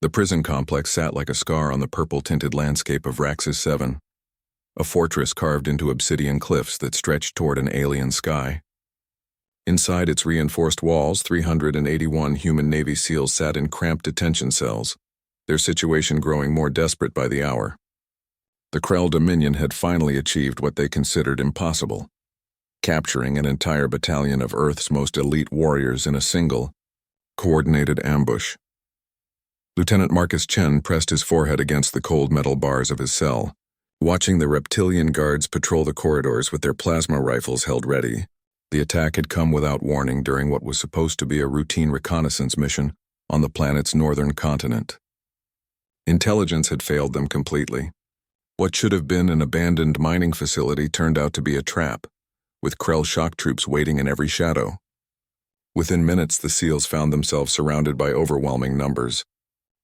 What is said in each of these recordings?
The prison complex sat like a scar on the purple-tinted landscape of Raxus 7, a fortress carved into obsidian cliffs that stretched toward an alien sky. Inside its reinforced walls, 381 human Navy SEALs sat in cramped detention cells, their situation growing more desperate by the hour. The Krell Dominion had finally achieved what they considered impossible, capturing an entire battalion of Earth's most elite warriors in a single, coordinated ambush. Lieutenant Marcus Chen pressed his forehead against the cold metal bars of his cell, watching the reptilian guards patrol the corridors with their plasma rifles held ready. The attack had come without warning during what was supposed to be a routine reconnaissance mission on the planet's northern continent. Intelligence had failed them completely. What should have been an abandoned mining facility turned out to be a trap, with Krell shock troops waiting in every shadow. Within minutes, the SEALs found themselves surrounded by overwhelming numbers,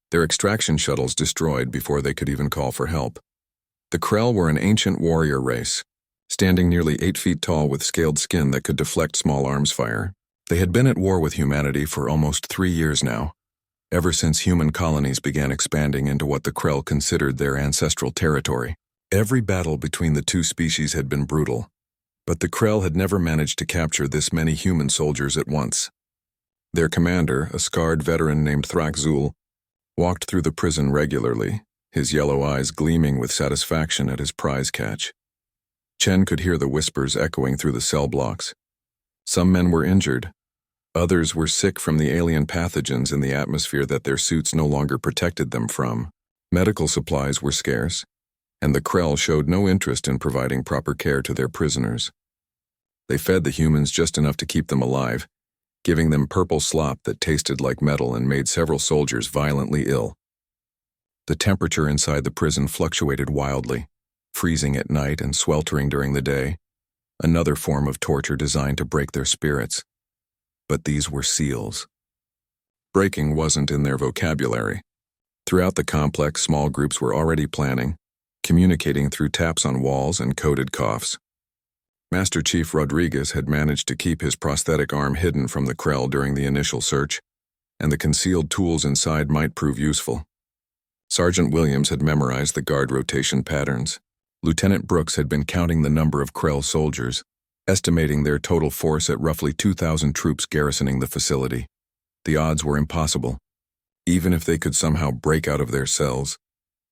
their extraction shuttles destroyed before they could even call for help. The Krell were an ancient warrior race, standing nearly 8 feet tall with scaled skin that could deflect small arms fire. They had been at war with humanity for almost 3 years now, ever since human colonies began expanding into what the Krell considered their ancestral territory. Every battle between the two species had been brutal, but the Krell had never managed to capture this many human soldiers at once. Their commander, a scarred veteran named Thraxzul, walked through the prison regularly, his yellow eyes gleaming with satisfaction at his prize catch. Chen could hear the whispers echoing through the cell blocks. Some men were injured. Others were sick from the alien pathogens in the atmosphere that their suits no longer protected them from. Medical supplies were scarce, and the Krell showed no interest in providing proper care to their prisoners. They fed the humans just enough to keep them alive, giving them purple slop that tasted like metal and made several soldiers violently ill. The temperature inside the prison fluctuated wildly, freezing at night and sweltering during the day, another form of torture designed to break their spirits. But these were SEALs. Breaking wasn't in their vocabulary. Throughout the complex, small groups were already planning, communicating through taps on walls and coded coughs. Master Chief Rodriguez had managed to keep his prosthetic arm hidden from the Krell during the initial search, and the concealed tools inside might prove useful. Sergeant Williams had memorized the guard rotation patterns. Lieutenant Brooks had been counting the number of Krell soldiers, estimating their total force at roughly 2,000 troops garrisoning the facility. The odds were impossible. Even if they could somehow break out of their cells,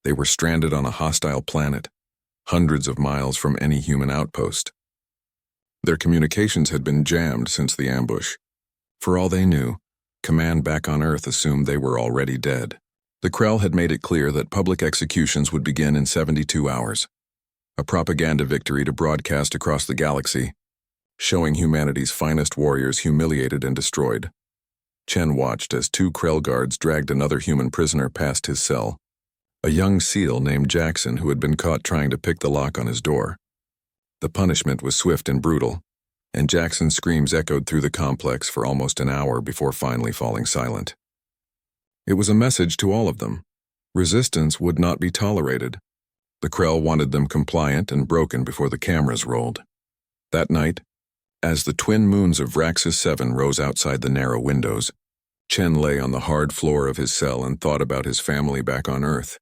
they were stranded on a hostile planet, hundreds of miles from any human outpost. Their communications had been jammed since the ambush. For all they knew, command back on Earth assumed they were already dead. The Krell had made it clear that public executions would begin in 72 hours. A propaganda victory to broadcast across the galaxy, showing humanity's finest warriors humiliated and destroyed. Chen watched as 2 Krell guards dragged another human prisoner past his cell, a young SEAL named Jackson who had been caught trying to pick the lock on his door. The punishment was swift and brutal, and Jackson's screams echoed through the complex for almost an hour before finally falling silent. It was a message to all of them. Resistance would not be tolerated. The Krell wanted them compliant and broken before the cameras rolled. That night, as the twin moons of Raxus 7 rose outside the narrow windows, Chen lay on the hard floor of his cell and thought about his family back on Earth.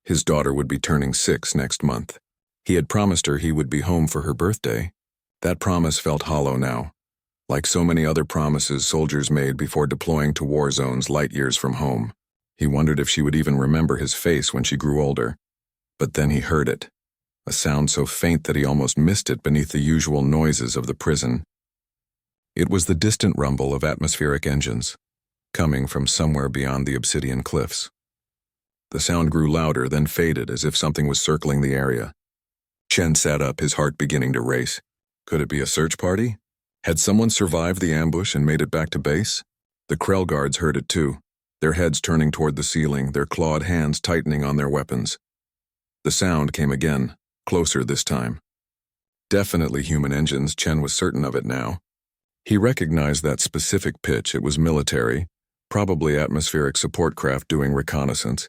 His daughter would be turning 6 next month. He had promised her he would be home for her birthday. That promise felt hollow now, like so many other promises soldiers made before deploying to war zones light years from home. He wondered if she would even remember his face when she grew older. But then he heard it, a sound so faint that he almost missed it beneath the usual noises of the prison. It was the distant rumble of atmospheric engines, coming from somewhere beyond the obsidian cliffs. The sound grew louder, then faded as if something was circling the area. Chen sat up, his heart beginning to race. Could it be a search party? Had someone survived the ambush and made it back to base? The Krell guards heard it too, their heads turning toward the ceiling, their clawed hands tightening on their weapons. The sound came again, closer this time. Definitely human engines, Chen was certain of it now. He recognized that specific pitch. It was military, probably atmospheric support craft doing reconnaissance.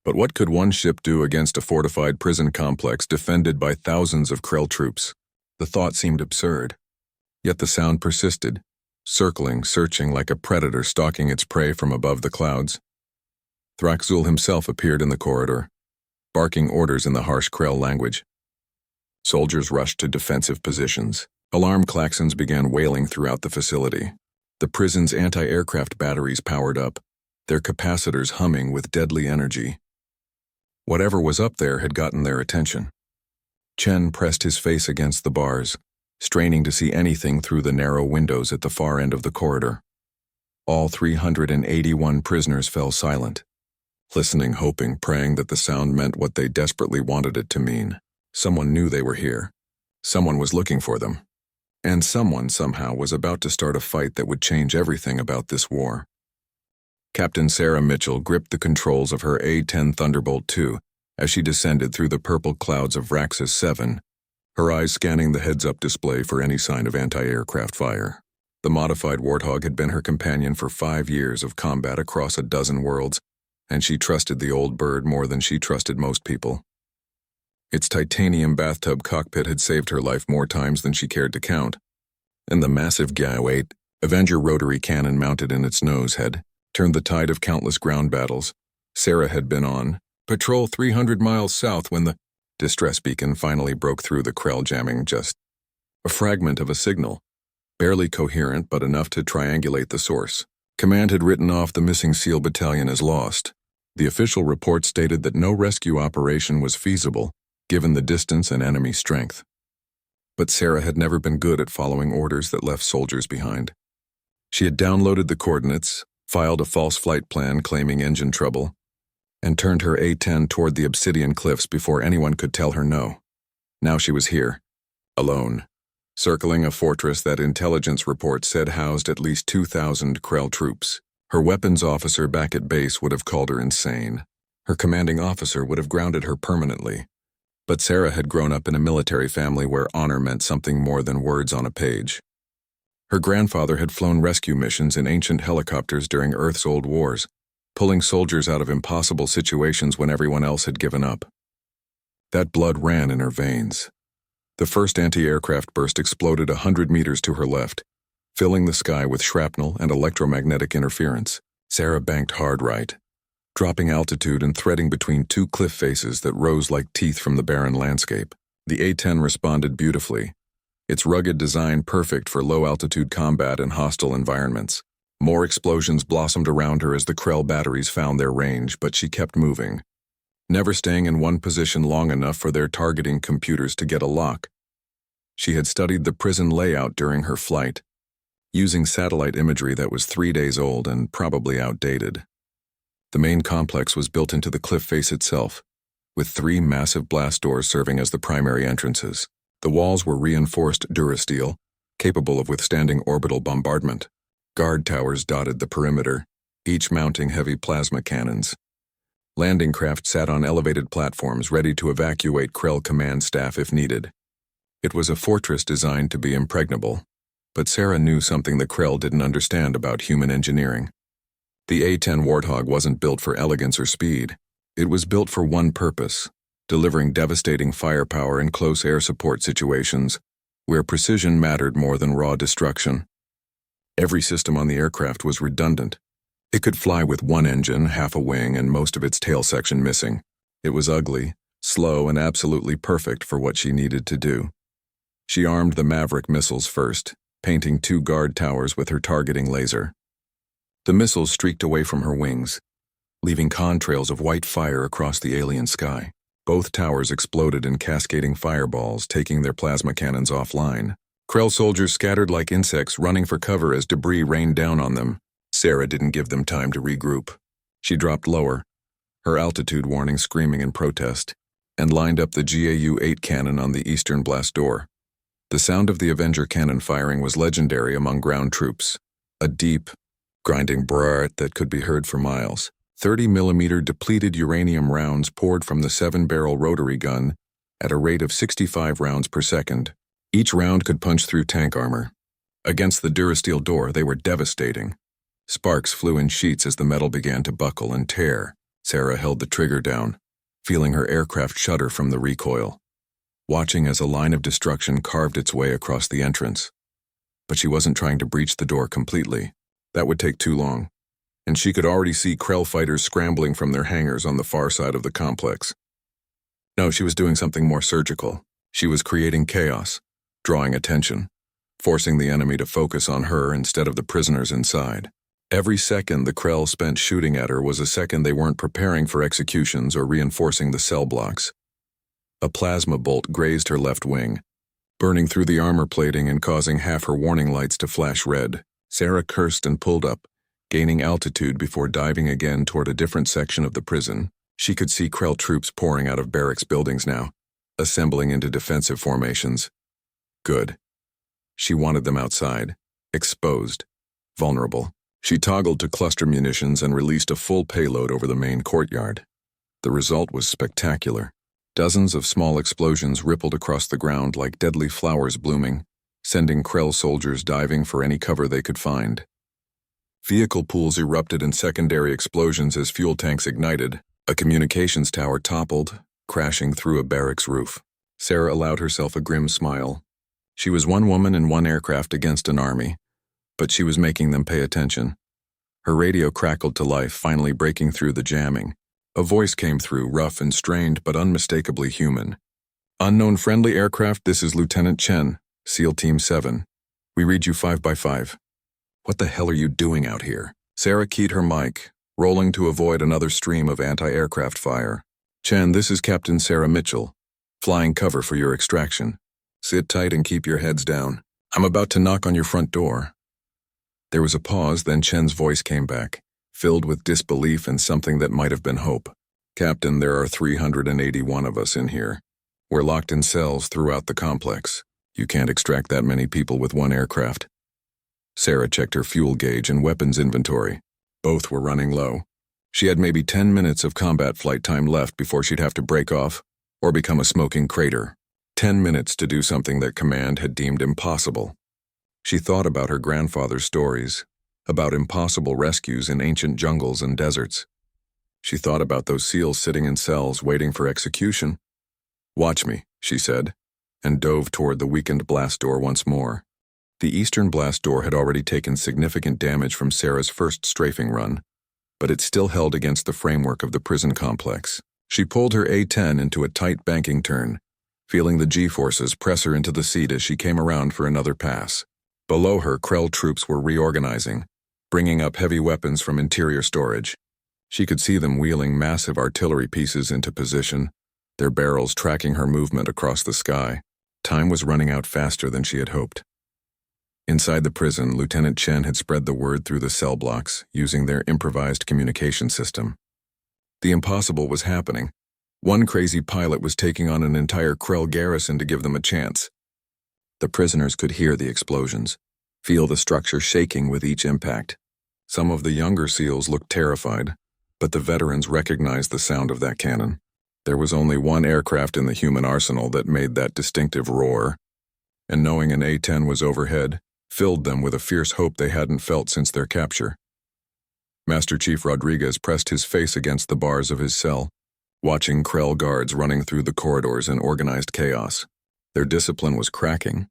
But what could one ship do against a fortified prison complex defended by thousands of Krell troops? The thought seemed absurd. Yet the sound persisted, circling, searching like a predator stalking its prey from above the clouds. Thraxul himself appeared in the corridor, barking orders in the harsh Krell language. Soldiers rushed to defensive positions. Alarm klaxons began wailing throughout the facility. The prison's anti-aircraft batteries powered up, their capacitors humming with deadly energy. Whatever was up there had gotten their attention. Chen pressed his face against the bars, straining to see anything through the narrow windows at the far end of the corridor. All 381 prisoners fell silent, listening, hoping, praying that the sound meant what they desperately wanted it to mean. Someone knew they were here. Someone was looking for them. And someone, somehow, was about to start a fight that would change everything about this war. Captain Sarah Mitchell gripped the controls of her A-10 Thunderbolt II as she descended through the purple clouds of Raxus 7, her eyes scanning the heads-up display for any sign of anti-aircraft fire. The modified Warthog had been her companion for 5 years of combat across a dozen worlds, and she trusted the old bird more than she trusted most people. Its titanium bathtub cockpit had saved her life more times than she cared to count, and the massive GAU-8 Avenger rotary cannon mounted in its nose had turned the tide of countless ground battles Sarah had been on. Patrol 300 miles south when the distress beacon finally broke through the Krell, jamming just a fragment of a signal, barely coherent but enough to triangulate the source. Command had written off the missing SEAL battalion as lost. The official report stated that no rescue operation was feasible, given the distance and enemy strength. But Sarah had never been good at following orders that left soldiers behind. She had downloaded the coordinates, filed a false flight plan claiming engine trouble, and turned her A-10 toward the Obsidian Cliffs before anyone could tell her no. Now she was here, alone, circling a fortress that intelligence reports said housed at least 2,000 Krell troops. Her weapons officer back at base would have called her insane. Her commanding officer would have grounded her permanently. But Sarah had grown up in a military family where honor meant something more than words on a page. Her grandfather had flown rescue missions in ancient helicopters during Earth's old wars, pulling soldiers out of impossible situations when everyone else had given up. That blood ran in her veins. The first anti-aircraft burst exploded 100 meters to her left, filling the sky with shrapnel and electromagnetic interference. Sarah banked hard right, dropping altitude and threading between two cliff faces that rose like teeth from the barren landscape. The A-10 responded beautifully, its rugged design perfect for low-altitude combat in hostile environments. More explosions blossomed around her as the Krell batteries found their range, but she kept moving, never staying in one position long enough for their targeting computers to get a lock. She had studied the prison layout during her flight, using satellite imagery that was 3 days old and probably outdated. The main complex was built into the cliff face itself, with 3 massive blast doors serving as the primary entrances. The walls were reinforced durasteel, capable of withstanding orbital bombardment. Guard towers dotted the perimeter, each mounting heavy plasma cannons. Landing craft sat on elevated platforms ready to evacuate Krell command staff if needed. It was a fortress designed to be impregnable, but Sarah knew something the Krell didn't understand about human engineering. The A-10 Warthog wasn't built for elegance or speed. It was built for one purpose: delivering devastating firepower in close air support situations, where precision mattered more than raw destruction. Every system on the aircraft was redundant. It could fly with one engine, half a wing, and most of its tail section missing. It was ugly, slow, and absolutely perfect for what she needed to do. She armed the Maverick missiles first, painting 2 guard towers with her targeting laser. The missiles streaked away from her wings, leaving contrails of white fire across the alien sky. Both towers exploded in cascading fireballs, taking their plasma cannons offline. Krell soldiers scattered like insects, running for cover as debris rained down on them. Sarah didn't give them time to regroup. She dropped lower, her altitude warning screaming in protest, and lined up the GAU-8 cannon on the eastern blast door. The sound of the Avenger cannon firing was legendary among ground troops, a deep, grinding brrrt that could be heard for miles. 30mm depleted uranium rounds poured from the 7-barrel rotary gun at a rate of 65 rounds per second. Each round could punch through tank armor. Against the durasteel door, they were devastating. Sparks flew in sheets as the metal began to buckle and tear. Sarah held the trigger down, feeling her aircraft shudder from the recoil, watching as a line of destruction carved its way across the entrance. But she wasn't trying to breach the door completely. That would take too long. and she could already see Krell fighters scrambling from their hangars on the far side of the complex. No, she was doing something more surgical. She was creating chaos, drawing attention, forcing the enemy to focus on her instead of the prisoners inside. Every second the Krell spent shooting at her was a second they weren't preparing for executions or reinforcing the cell blocks. A plasma bolt grazed her left wing, burning through the armor plating and causing half her warning lights to flash red. Sarah cursed and pulled up, gaining altitude before diving again toward a different section of the prison. She could see Krell troops pouring out of barracks buildings now, assembling into defensive formations. Good. She wanted them outside, exposed, vulnerable. She toggled to cluster munitions and released a full payload over the main courtyard. The result was spectacular. Dozens of small explosions rippled across the ground like deadly flowers blooming, sending Krell soldiers diving for any cover they could find. Vehicle pools erupted in secondary explosions as fuel tanks ignited. A communications tower toppled, crashing through a barracks roof. Sarah allowed herself a grim smile. She was one woman in one aircraft against an army, but she was making them pay attention. Her radio crackled to life, finally breaking through the jamming. A voice came through, rough and strained, but unmistakably human. "Unknown friendly aircraft, this is Lieutenant Chen, SEAL Team 7. We read you 5 by 5. What the hell are you doing out here?" Sarah keyed her mic, rolling to avoid another stream of anti-aircraft fire. "Chen, this is Captain Sarah Mitchell. Flying cover for your extraction. Sit tight and keep your heads down. I'm about to knock on your front door." There was a pause, then Chen's voice came back, filled with disbelief and something that might have been hope. "Captain, there are 381 of us in here. We're locked in cells throughout the complex. You can't extract that many people with one aircraft." Sarah checked her fuel gauge and weapons inventory. Both were running low. She had maybe 10 minutes of combat flight time left before she'd have to break off or become a smoking crater. 10 minutes to do something that Command had deemed impossible. She thought about her grandfather's stories, about impossible rescues in ancient jungles and deserts. She thought about those SEALs sitting in cells waiting for execution. "Watch me," she said, and dove toward the weakened blast door once more. The eastern blast door had already taken significant damage from Sarah's first strafing run, but it still held against the framework of the prison complex. She pulled her A-10 into a tight banking turn, feeling the G-forces press her into the seat as she came around for another pass. Below her, Krell troops were reorganizing, bringing up heavy weapons from interior storage. She could see them wheeling massive artillery pieces into position, their barrels tracking her movement across the sky. Time was running out faster than she had hoped. Inside the prison, Lieutenant Chen had spread the word through the cell blocks, using their improvised communication system. The impossible was happening. One crazy pilot was taking on an entire Krell garrison to give them a chance. The prisoners could hear the explosions, feel the structure shaking with each impact. Some of the younger SEALs looked terrified, but the veterans recognized the sound of that cannon. There was only one aircraft in the human arsenal that made that distinctive roar, and knowing an A-10 was overhead filled them with a fierce hope they hadn't felt since their capture. Master Chief Rodriguez pressed his face against the bars of his cell, watching Krell guards running through the corridors in organized chaos. Their discipline was cracking.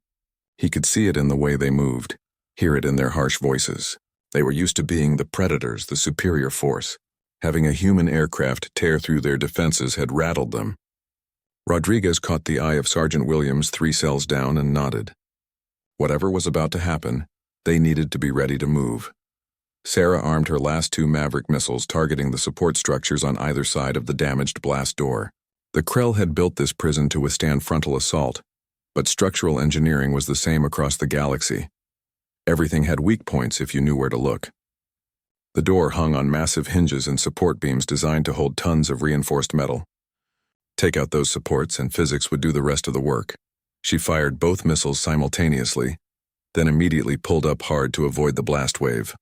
He could see it in the way they moved, hear it in their harsh voices. They were used to being the predators, the superior force. Having a human aircraft tear through their defenses had rattled them. Rodriguez caught the eye of Sergeant Williams 3 cells down and nodded. Whatever was about to happen, they needed to be ready to move. Sarah armed her last 2 Maverick missiles, targeting the support structures on either side of the damaged blast door. The Krell had built this prison to withstand frontal assault, but structural engineering was the same across the galaxy. Everything had weak points if you knew where to look. The door hung on massive hinges and support beams designed to hold tons of reinforced metal. Take out those supports and physics would do the rest of the work. She fired both missiles simultaneously, then immediately pulled up hard to avoid the blast wave.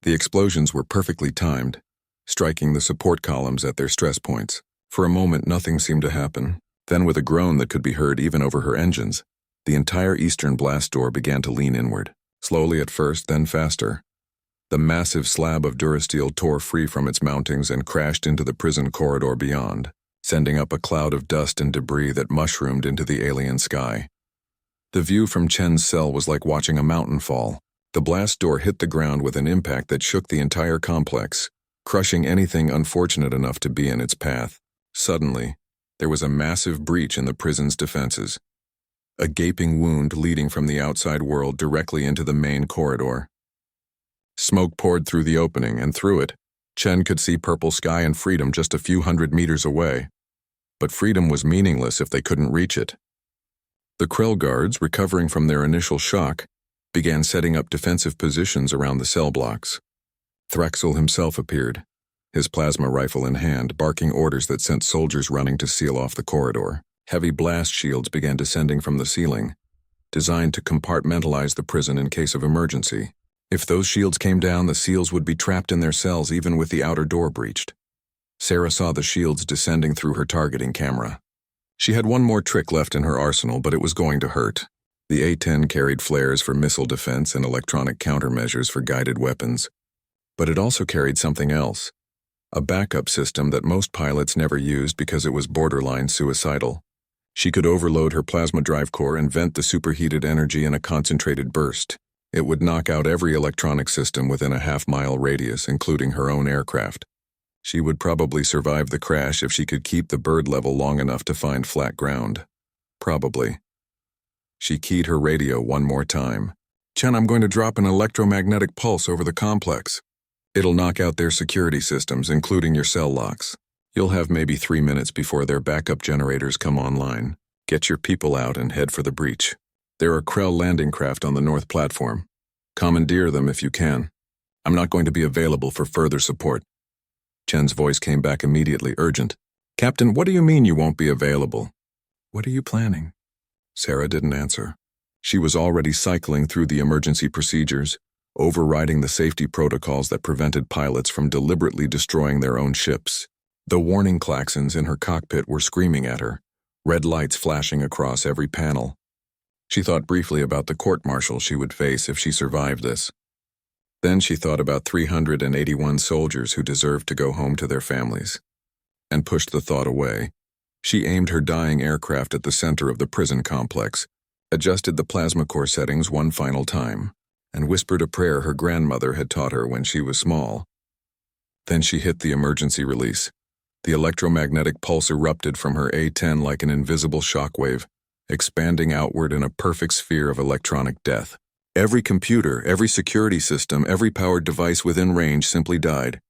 The explosions were perfectly timed, striking the support columns at their stress points. For a moment, nothing seemed to happen. Then, with a groan that could be heard even over her engines, the entire eastern blast door began to lean inward. Slowly at first, then faster. The massive slab of durasteel tore free from its mountings and crashed into the prison corridor beyond, sending up a cloud of dust and debris that mushroomed into the alien sky. The view from Chen's cell was like watching a mountain fall, The blast door hit the ground with an impact that shook the entire complex, crushing anything unfortunate enough to be in its path. Suddenly, there was a massive breach in the prison's defenses. A gaping wound leading from the outside world directly into the main corridor. Smoke poured through the opening, and through it, Chen could see purple sky and freedom just a few hundred meters away. But freedom was meaningless if they couldn't reach it. The Krell guards, recovering from their initial shock, began setting up defensive positions around the cell blocks. Thraxel himself appeared, his plasma rifle in hand, barking orders that sent soldiers running to seal off the corridor. Heavy blast shields began descending from the ceiling, designed to compartmentalize the prison in case of emergency. If those shields came down, the SEALs would be trapped in their cells even with the outer door breached. Sarah saw the shields descending through her targeting camera. She had one more trick left in her arsenal, but it was going to hurt. The A-10 carried flares for missile defense and electronic countermeasures for guided weapons. But it also carried something else, a backup system that most pilots never used because it was borderline suicidal. She could overload her plasma drive core and vent the superheated energy in a concentrated burst. It would knock out every electronic system within a half-mile radius, including her own aircraft. She would probably survive the crash if she could keep the bird level long enough to find flat ground. Probably. She keyed her radio one more time. "Chen, I'm going to drop an electromagnetic pulse over the complex. It'll knock out their security systems, including your cell locks. You'll have maybe 3 minutes before their backup generators come online. Get your people out and head for the breach. There are Krell landing craft on the north platform. Commandeer them if you can. I'm not going to be available for further support." Chen's voice came back immediately, urgent. "Captain, what do you mean you won't be available?" "What are you planning?" Sarah didn't answer. She was already cycling through the emergency procedures, overriding the safety protocols that prevented pilots from deliberately destroying their own ships. The warning klaxons in her cockpit were screaming at her, red lights flashing across every panel. She thought briefly about the court-martial she would face if she survived this. Then she thought about 381 soldiers who deserved to go home to their families, and pushed the thought away. She aimed her dying aircraft at the center of the prison complex, adjusted the plasma core settings one final time, and whispered a prayer her grandmother had taught her when she was small. Then she hit the emergency release. The electromagnetic pulse erupted from her A-10 like an invisible shockwave, expanding outward in a perfect sphere of electronic death. Every computer, every security system, every powered device within range simply died.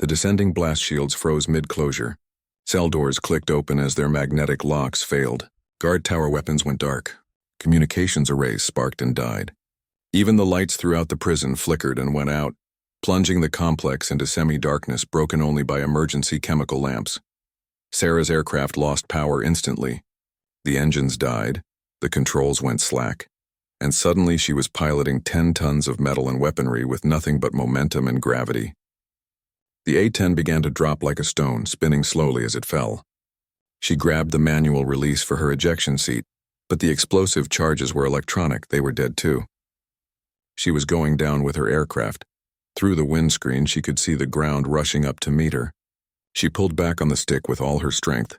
The descending blast shields froze mid-closure. Cell doors clicked open as their magnetic locks failed. Guard tower weapons went dark. Communications arrays sparked and died. Even the lights throughout the prison flickered and went out, plunging the complex into semi-darkness broken only by emergency chemical lamps. Sarah's aircraft lost power instantly. The engines died, the controls went slack, and suddenly she was piloting 10 tons of metal and weaponry with nothing but momentum and gravity. The A-10 began to drop like a stone, spinning slowly as it fell. She grabbed the manual release for her ejection seat, but the explosive charges were electronic, they were dead too. She was going down with her aircraft. Through the windscreen she could see the ground rushing up to meet her. She pulled back on the stick with all her strength,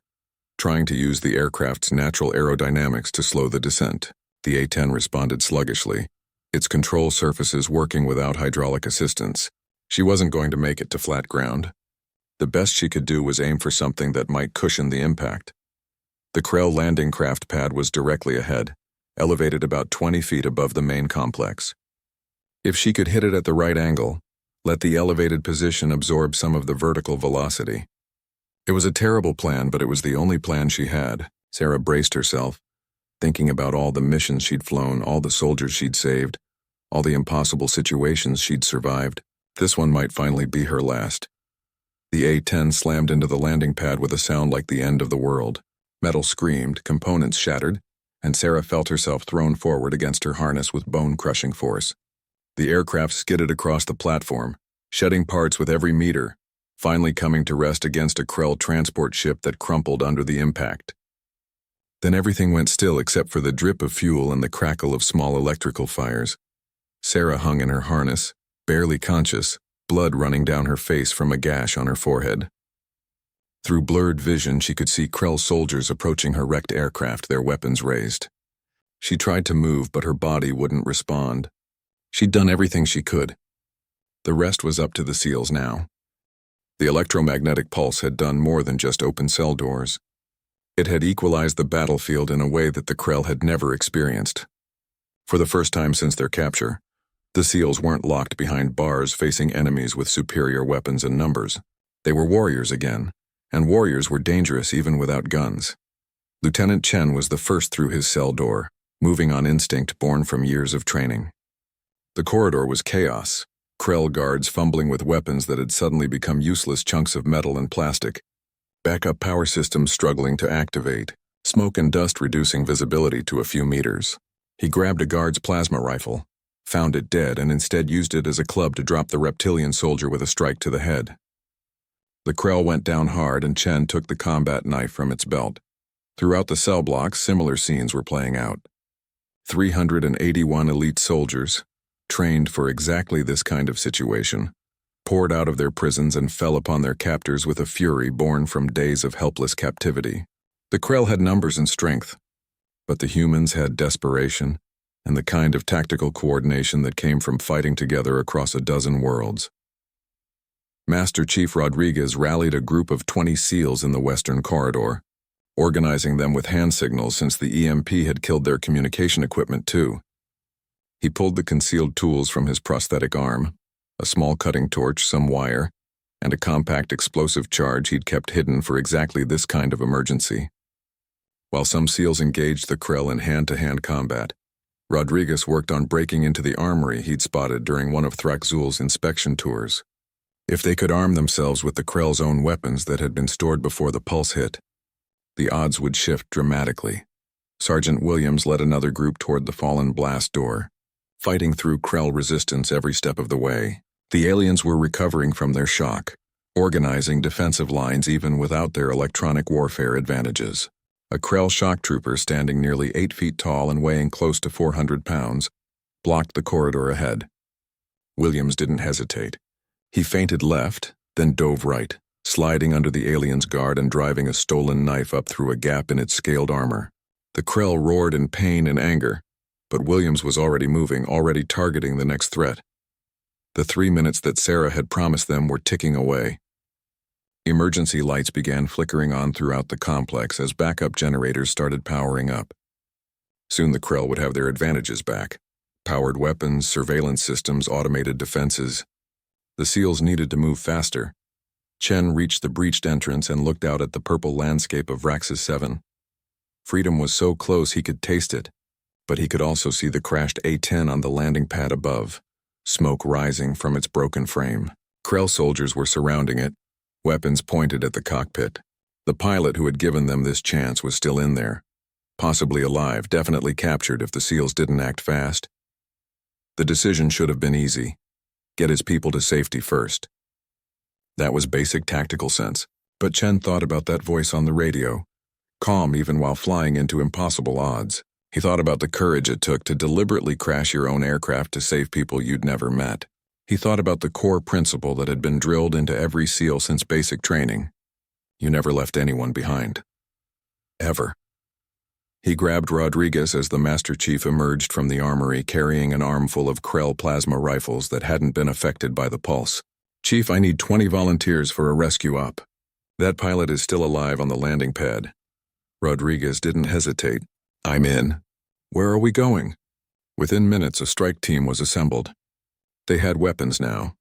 trying to use the aircraft's natural aerodynamics to slow the descent. The A-10 responded sluggishly, its control surfaces working without hydraulic assistance. She wasn't going to make it to flat ground. The best she could do was aim for something that might cushion the impact. The Krell landing craft pad was directly ahead, elevated about 20 feet above the main complex. If she could hit it at the right angle, let the elevated position absorb some of the vertical velocity. It was a terrible plan, but it was the only plan she had. Sarah braced herself, thinking about all the missions she'd flown, all the soldiers she'd saved, all the impossible situations she'd survived. This one might finally be her last. The A-10 slammed into the landing pad with a sound like the end of the world. Metal screamed, components shattered, and Sarah felt herself thrown forward against her harness with bone-crushing force. The aircraft skidded across the platform, shedding parts with every meter, finally coming to rest against a Krell transport ship that crumpled under the impact. Then everything went still except for the drip of fuel and the crackle of small electrical fires. Sarah hung in her harness, barely conscious, blood running down her face from a gash on her forehead. Through blurred vision, she could see Krell soldiers approaching her wrecked aircraft, their weapons raised. She tried to move, but her body wouldn't respond. She'd done everything she could. The rest was up to the SEALs now. The electromagnetic pulse had done more than just open cell doors. It had equalized the battlefield in a way that the Krell had never experienced. For the first time since their capture, the SEALs weren't locked behind bars facing enemies with superior weapons and numbers. They were warriors again, and warriors were dangerous even without guns. Lieutenant Chen was the first through his cell door, moving on instinct born from years of training. The corridor was chaos, Krell guards fumbling with weapons that had suddenly become useless chunks of metal and plastic, backup power systems struggling to activate, smoke and dust reducing visibility to a few meters. He grabbed a guard's plasma rifle, found it dead, and instead used it as a club to drop the reptilian soldier with a strike to the head. The Krell went down hard, and Chen took the combat knife from its belt. Throughout the cell blocks, similar scenes were playing out. 381 elite soldiers, trained for exactly this kind of situation, poured out of their prisons and fell upon their captors with a fury born from days of helpless captivity. The Krell had numbers and strength, but the humans had desperation and the kind of tactical coordination that came from fighting together across a dozen worlds. Master Chief Rodriguez rallied a group of 20 SEALs in the Western Corridor, organizing them with hand signals since the EMP had killed their communication equipment too. He pulled the concealed tools from his prosthetic arm, a small cutting torch, some wire, and a compact explosive charge he'd kept hidden for exactly this kind of emergency. While some SEALs engaged the Krell in hand-to-hand combat, Rodriguez worked on breaking into the armory he'd spotted during one of Thraxul's inspection tours. If they could arm themselves with the Krell's own weapons that had been stored before the pulse hit, the odds would shift dramatically. Sergeant Williams led another group toward the fallen blast door, fighting through Krell resistance every step of the way. The aliens were recovering from their shock, organizing defensive lines even without their electronic warfare advantages. A Krell shock trooper standing nearly 8 feet tall and weighing close to 400 pounds blocked the corridor ahead. Williams didn't hesitate. He feinted left, then dove right, sliding under the alien's guard and driving a stolen knife up through a gap in its scaled armor. The Krell roared in pain and anger, but Williams was already moving, already targeting the next threat. The 3 minutes that Sarah had promised them were ticking away. Emergency lights began flickering on throughout the complex as backup generators started powering up. Soon the Krell would have their advantages back: powered weapons, surveillance systems, automated defenses. The SEALs needed to move faster. Chen reached the breached entrance and looked out at the purple landscape of Raxus 7. Freedom was so close he could taste it, but he could also see the crashed A-10 on the landing pad above, smoke rising from its broken frame. Krell soldiers were surrounding it, weapons pointed at the cockpit. The pilot who had given them this chance was still in there, possibly alive, definitely captured if the SEALs didn't act fast. The decision should have been easy: get his people to safety first. That was basic tactical sense, but Chen thought about that voice on the radio, calm even while flying into impossible odds. He thought about the courage it took to deliberately crash your own aircraft to save people you'd never met. He thought about the core principle that had been drilled into every SEAL since basic training: you never left anyone behind. Ever. He grabbed Rodriguez as the Master Chief emerged from the armory carrying an armful of Krell plasma rifles that hadn't been affected by the pulse. "Chief, I need 20 volunteers for a rescue op. That pilot is still alive on the landing pad." Rodriguez didn't hesitate. "I'm in." "Where are we going?" Within minutes, a strike team was assembled. They had weapons now,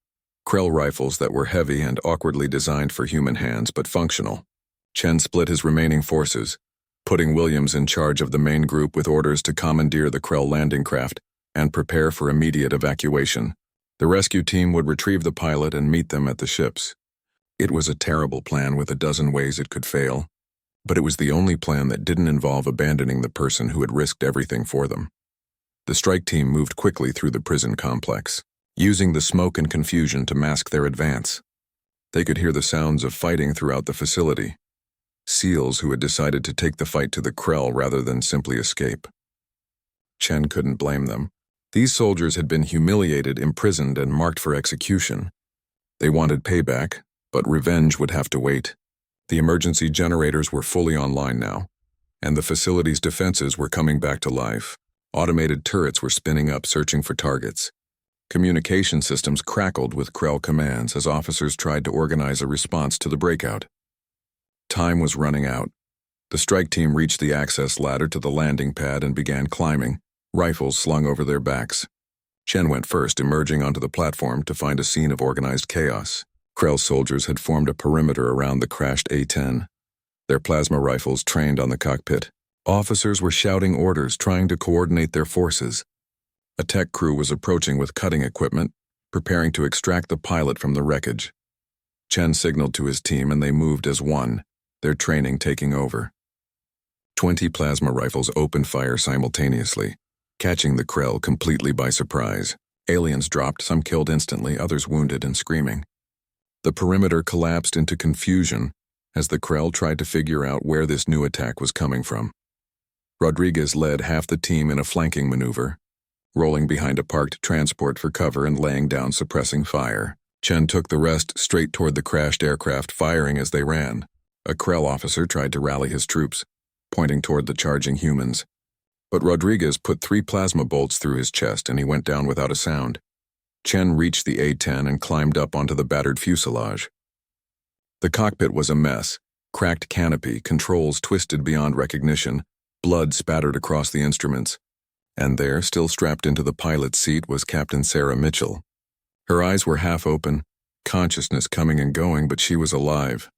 Krell rifles that were heavy and awkwardly designed for human hands but functional. Chen split his remaining forces, putting Williams in charge of the main group with orders to commandeer the Krell landing craft and prepare for immediate evacuation. The rescue team would retrieve the pilot and meet them at the ships. It was a terrible plan with a dozen ways it could fail, but it was the only plan that didn't involve abandoning the person who had risked everything for them. The strike team moved quickly through the prison complex, using the smoke and confusion to mask their advance. They could hear the sounds of fighting throughout the facility. SEALs who had decided to take the fight to the Krell rather than simply escape. Chen couldn't blame them. These soldiers had been humiliated, imprisoned, and marked for execution. They wanted payback, but revenge would have to wait. The emergency generators were fully online now, and the facility's defenses were coming back to life. Automated turrets were spinning up, searching for targets. Communication systems crackled with Krell commands as officers tried to organize a response to the breakout. Time was running out. The strike team reached the access ladder to the landing pad and began climbing, rifles slung over their backs. Chen went first, emerging onto the platform to find a scene of organized chaos. Krell soldiers had formed a perimeter around the crashed A-10, their plasma rifles trained on the cockpit. Officers were shouting orders, trying to coordinate their forces. A tech crew was approaching with cutting equipment, preparing to extract the pilot from the wreckage. Chen signaled to his team and they moved as one, their training taking over. 20 plasma rifles opened fire simultaneously, catching the Krell completely by surprise. Aliens dropped, some killed instantly, others wounded and screaming. The perimeter collapsed into confusion as the Krell tried to figure out where this new attack was coming from. Rodriguez led half the team in a flanking maneuver, rolling behind a parked transport for cover and laying down suppressing fire. Chen took the rest straight toward the crashed aircraft, firing as they ran. A Krell officer tried to rally his troops, pointing toward the charging humans. But Rodriguez put 3 plasma bolts through his chest and he went down without a sound. Chen reached the A-10 and climbed up onto the battered fuselage. The cockpit was a mess. Cracked canopy, controls twisted beyond recognition, blood spattered across the instruments. And there, still strapped into the pilot's seat, was Captain Sarah Mitchell. Her eyes were half open, consciousness coming and going, but she was alive.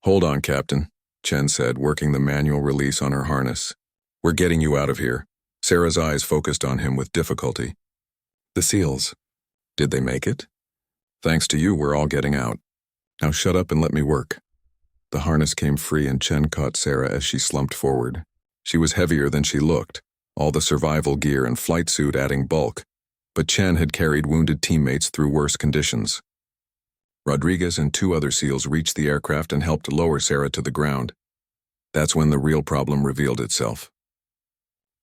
"Hold on, Captain," Chen said, working the manual release on her harness. "We're getting you out of here." Sarah's eyes focused on him with difficulty. "The SEALs. Did they make it?" "Thanks to you, we're all getting out. Now shut up and let me work." The harness came free and Chen caught Sarah as she slumped forward. She was heavier than she looked, all the survival gear and flight suit adding bulk, but Chen had carried wounded teammates through worse conditions. Rodriguez and 2 other SEALs reached the aircraft and helped lower Sarah to the ground. That's when the real problem revealed itself.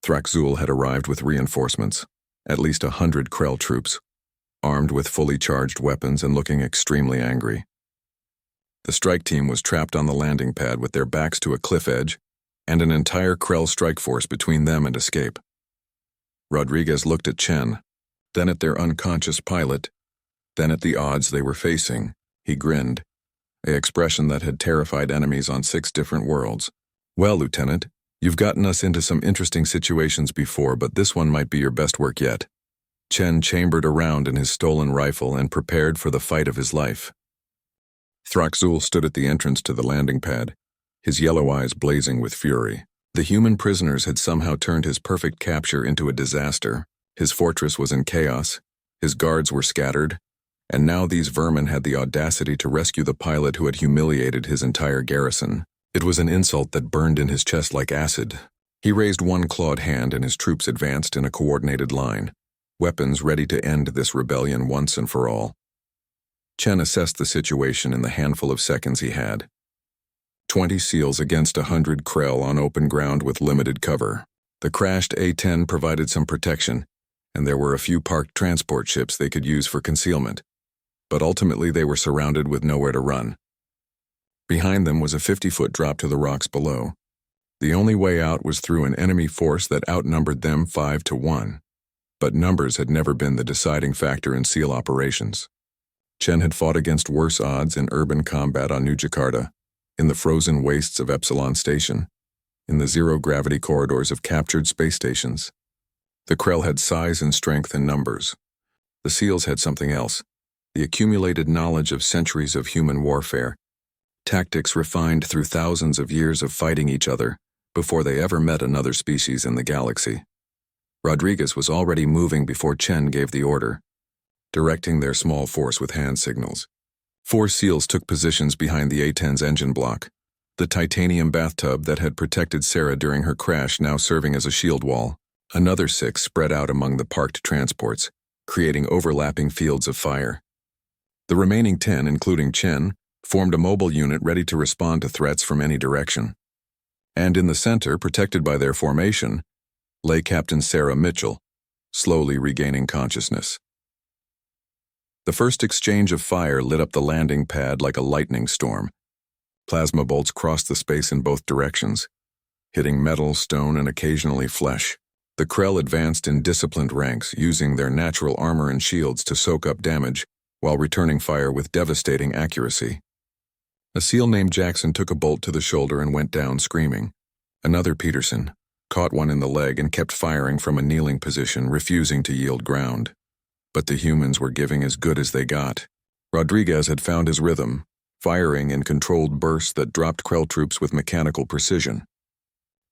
Thraxul had arrived with reinforcements, at least 100 Krell troops, armed with fully charged weapons and looking extremely angry. The strike team was trapped on the landing pad with their backs to a cliff edge and an entire Krell strike force between them and escape. Rodriguez looked at Chen, then at their unconscious pilot, then at the odds they were facing. He grinned, an expression that had terrified enemies on 6 different worlds. "Well, Lieutenant, you've gotten us into some interesting situations before, but this one might be your best work yet." Chen chambered around in his stolen rifle and prepared for the fight of his life. Thraxul stood at the entrance to the landing pad, his yellow eyes blazing with fury. The human prisoners had somehow turned his perfect capture into a disaster. His fortress was in chaos, his guards were scattered, and now these vermin had the audacity to rescue the pilot who had humiliated his entire garrison. It was an insult that burned in his chest like acid. He raised one clawed hand and his troops advanced in a coordinated line, weapons ready to end this rebellion once and for all. Chen assessed the situation in the handful of seconds he had. 20 SEALs against 100 Krell on open ground with limited cover. The crashed A-10 provided some protection, and there were a few parked transport ships they could use for concealment. But ultimately they were surrounded with nowhere to run. Behind them was a 50-foot drop to the rocks below. The only way out was through an enemy force that outnumbered them 5-1. But numbers had never been the deciding factor in SEAL operations. Chen had fought against worse odds in urban combat on New Jakarta, in the frozen wastes of Epsilon Station, in the zero-gravity corridors of captured space stations. The Krell had size and strength in numbers. The SEALs had something else, the accumulated knowledge of centuries of human warfare, tactics refined through thousands of years of fighting each other before they ever met another species in the galaxy. Rodriguez was already moving before Chen gave the order, directing their small force with hand signals. 4 SEALs took positions behind the A-10's engine block, the titanium bathtub that had protected Sarah during her crash now serving as a shield wall. Another 6 spread out among the parked transports, creating overlapping fields of fire. The remaining 10, including Chen, formed a mobile unit ready to respond to threats from any direction. And in the center, protected by their formation, lay Captain Sarah Mitchell, slowly regaining consciousness. The first exchange of fire lit up the landing pad like a lightning storm. Plasma bolts crossed the space in both directions, hitting metal, stone, and occasionally flesh. The Krell advanced in disciplined ranks, using their natural armor and shields to soak up damage, while returning fire with devastating accuracy. A SEAL named Jackson took a bolt to the shoulder and went down screaming. Another, Peterson, caught one in the leg and kept firing from a kneeling position, refusing to yield ground. But the humans were giving as good as they got. Rodriguez had found his rhythm, firing in controlled bursts that dropped Krell troops with mechanical precision.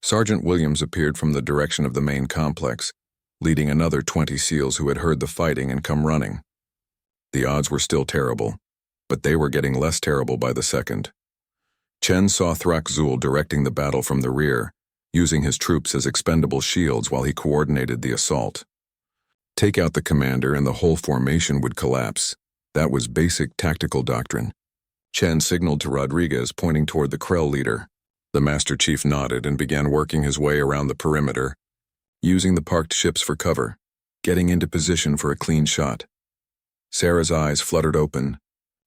Sergeant Williams appeared from the direction of the main complex, leading another 20 SEALs who had heard the fighting and come running. The odds were still terrible, but they were getting less terrible by the second. Chen saw Thrak-Zul directing the battle from the rear, using his troops as expendable shields while he coordinated the assault. Take out the commander and the whole formation would collapse. That was basic tactical doctrine. Chen signaled to Rodriguez, pointing toward the Krell leader. The Master Chief nodded and began working his way around the perimeter, using the parked ships for cover, getting into position for a clean shot. Sarah's eyes fluttered open,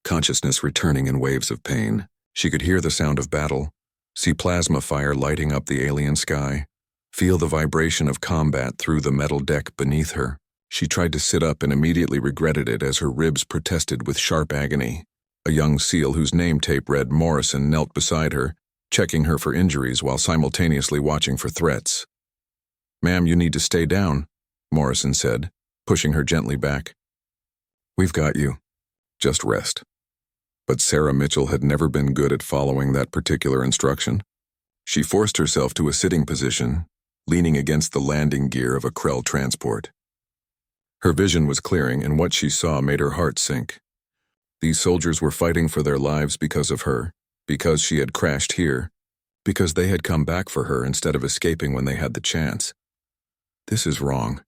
consciousness returning in waves of pain. She could hear the sound of battle, see plasma fire lighting up the alien sky, feel the vibration of combat through the metal deck beneath her. She tried to sit up and immediately regretted it as her ribs protested with sharp agony. A young SEAL whose name tape read Morrison knelt beside her, checking her for injuries while simultaneously watching for threats. "Ma'am, you need to stay down," Morrison said, pushing her gently back. "We've got you. Just rest." But Sarah Mitchell had never been good at following that particular instruction. She forced herself to a sitting position, leaning against the landing gear of a Krell transport. Her vision was clearing, and what she saw made her heart sink. These soldiers were fighting for their lives because of her, because she had crashed here, because they had come back for her instead of escaping when they had the chance. "This is wrong,"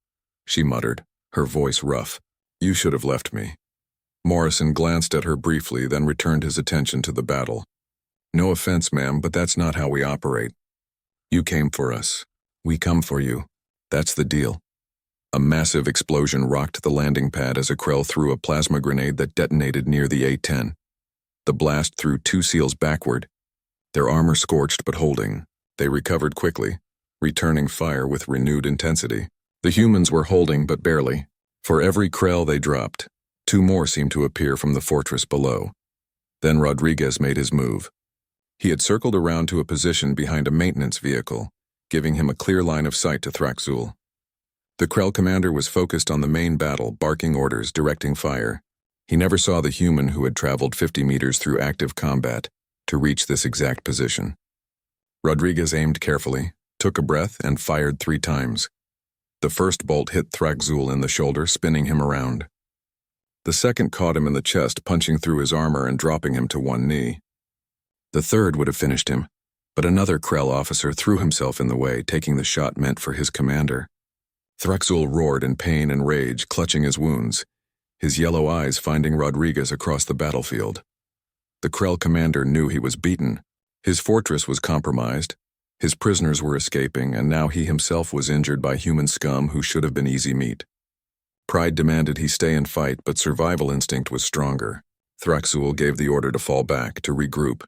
she muttered, her voice rough. "You should have left me." Morrison glanced at her briefly, then returned his attention to the battle. "No offense, ma'am, but that's not how we operate. You came for us. We come for you. That's the deal." A massive explosion rocked the landing pad as a Krell threw a plasma grenade that detonated near the A-10. The blast threw 2 SEALs backward, their armor scorched but holding. They recovered quickly, returning fire with renewed intensity. The humans were holding but barely. For every Krell they dropped, 2 more seemed to appear from the fortress below. Then Rodriguez made his move. He had circled around to a position behind a maintenance vehicle, giving him a clear line of sight to Thrak-Zul. The Krell commander was focused on the main battle, barking orders, directing fire. He never saw the human who had traveled 50 meters through active combat to reach this exact position. Rodriguez aimed carefully, took a breath, and fired 3 times. The first bolt hit Thrak-Zul in the shoulder, spinning him around. The second caught him in the chest, punching through his armor and dropping him to one knee. The third would have finished him, but another Krell officer threw himself in the way, taking the shot meant for his commander. Thrak-Zul roared in pain and rage, clutching his wounds, his yellow eyes finding Rodriguez across the battlefield. The Krell commander knew he was beaten. His fortress was compromised, his prisoners were escaping, and now he himself was injured by human scum who should have been easy meat. Pride demanded he stay and fight, but survival instinct was stronger. Thrak-Zul gave the order to fall back, to regroup,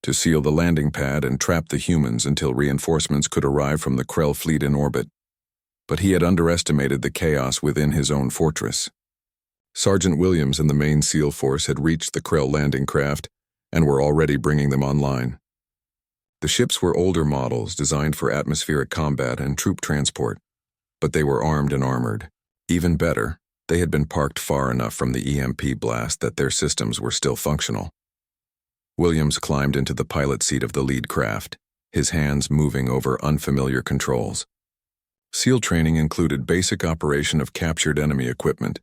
to seal the landing pad and trap the humans until reinforcements could arrive from the Krell fleet in orbit. But he had underestimated the chaos within his own fortress. Sergeant Williams and the main SEAL force had reached the Krell landing craft and were already bringing them online. The ships were older models designed for atmospheric combat and troop transport, but they were armed and armored. Even better, they had been parked far enough from the EMP blast that their systems were still functional. Williams climbed into the pilot seat of the lead craft, his hands moving over unfamiliar controls. SEAL training included basic operation of captured enemy equipment,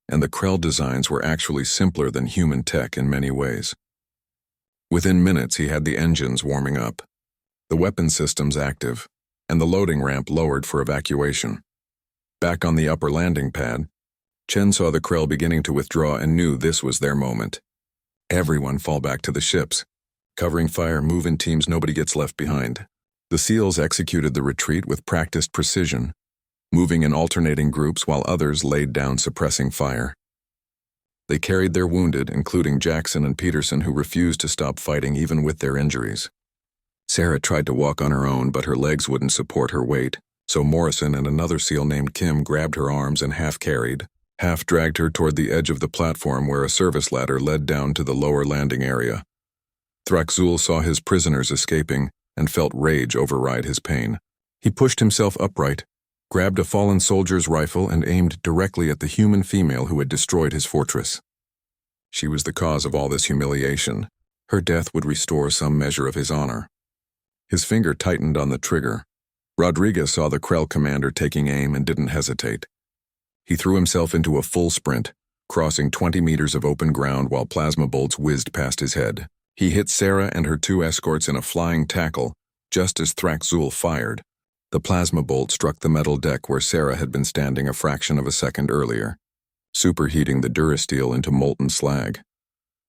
and the Krell designs were actually simpler than human tech in many ways. Within minutes, he had the engines warming up, the weapon systems active, and the loading ramp lowered for evacuation. Back on the upper landing pad, Chen saw the Krell beginning to withdraw and knew this was their moment. Everyone fall back to the ships. Covering fire, move in teams, nobody gets left behind. The SEALs executed the retreat with practiced precision, moving in alternating groups while others laid down suppressing fire. They carried their wounded, including Jackson and Peterson, who refused to stop fighting even with their injuries. Sarah tried to walk on her own, but her legs wouldn't support her weight. So Morrison and another SEAL named Kim grabbed her arms and half-carried, half-dragged her toward the edge of the platform where a service ladder led down to the lower landing area. Thraxul saw his prisoners escaping and felt rage override his pain. He pushed himself upright, grabbed a fallen soldier's rifle and aimed directly at the human female who had destroyed his fortress. She was the cause of all this humiliation. Her death would restore some measure of his honor. His finger tightened on the trigger. Rodriguez saw the Krell commander taking aim and didn't hesitate. He threw himself into a full sprint, crossing 20 meters of open ground while plasma bolts whizzed past his head. He hit Sarah and her two escorts in a flying tackle, just as Thraxul fired. The plasma bolt struck the metal deck where Sarah had been standing a fraction of a second earlier, superheating the durasteel into molten slag.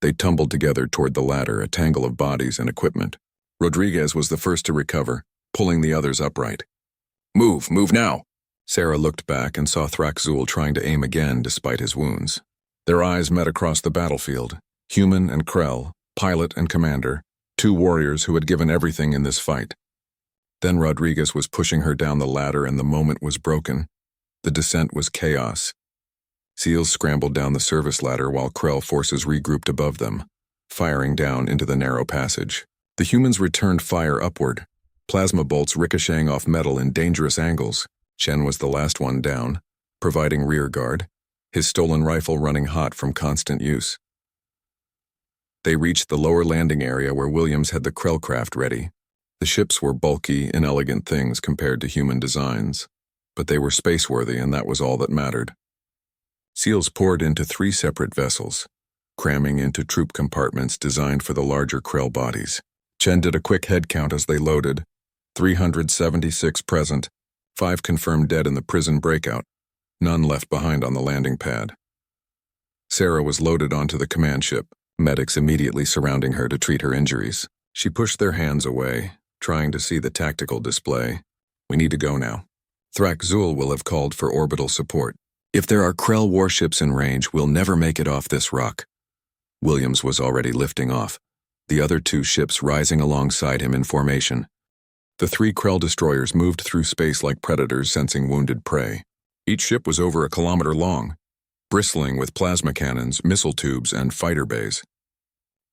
They tumbled together toward the ladder, a tangle of bodies and equipment. Rodriguez was the first to recover, pulling the others upright. Move now! Sarah looked back and saw Thraxul trying to aim again despite his wounds. Their eyes met across the battlefield, human and Krell, pilot and commander, two warriors who had given everything in this fight. Then Rodriguez was pushing her down the ladder and the moment was broken. The descent was chaos. SEALs scrambled down the service ladder while Krell forces regrouped above them, firing down into the narrow passage. The humans returned fire upward, plasma bolts ricocheting off metal in dangerous angles. Chen was the last one down, providing rear guard, his stolen rifle running hot from constant use. They reached the lower landing area where Williams had the Krell craft ready. The ships were bulky, inelegant things compared to human designs, but they were space-worthy and that was all that mattered. SEALs poured into 3 separate vessels, cramming into troop compartments designed for the larger Krell bodies. Chen did a quick head count as they loaded. 376 present, 5 confirmed dead in the prison breakout, none left behind on the landing pad. Sarah was loaded onto the command ship, medics immediately surrounding her to treat her injuries. She pushed their hands away, trying to see the tactical display. We need to go now. Thraxul will have called for orbital support. If there are Krell warships in range, we'll never make it off this rock. Williams was already lifting off, the other 2 ships rising alongside him in formation. The 3 Krell destroyers moved through space like predators sensing wounded prey. Each ship was over 1 kilometer long, bristling with plasma cannons, missile tubes, and fighter bays.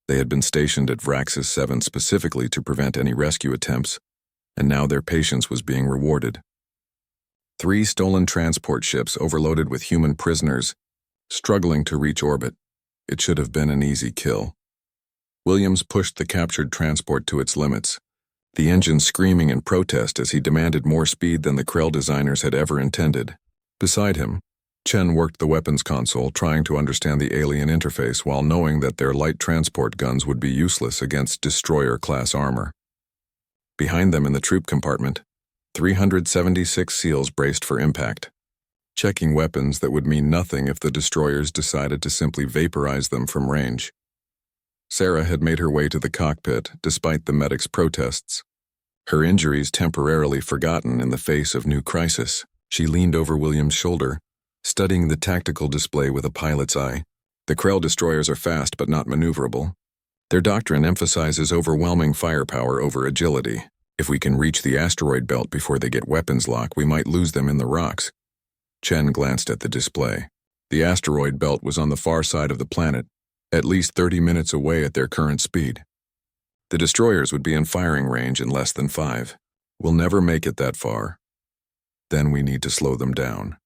They had been stationed at Vraxis 7 specifically to prevent any rescue attempts, and now their patience was being rewarded. 3 stolen transport ships overloaded with human prisoners, struggling to reach orbit. It should have been an easy kill. Williams pushed the captured transport to its limits, the engine screaming in protest as he demanded more speed than the Krell designers had ever intended. Beside him, Chen worked the weapons console, trying to understand the alien interface while knowing that their light transport guns would be useless against destroyer-class armor. Behind them in the troop compartment, 376 SEALs braced for impact, checking weapons that would mean nothing if the destroyers decided to simply vaporize them from range. Sarah had made her way to the cockpit despite the medics' protests, her injuries temporarily forgotten in the face of new crisis. She leaned over Williams' shoulder, studying the tactical display with a pilot's eye. The Krell destroyers are fast but not maneuverable. Their doctrine emphasizes overwhelming firepower over agility. If we can reach the asteroid belt before they get weapons lock, we might lose them in the rocks. Chen glanced at the display. The asteroid belt was on the far side of the planet, at least 30 minutes away at their current speed. The destroyers would be in firing range in less than 5. We'll never make it that far. Then we need to slow them down.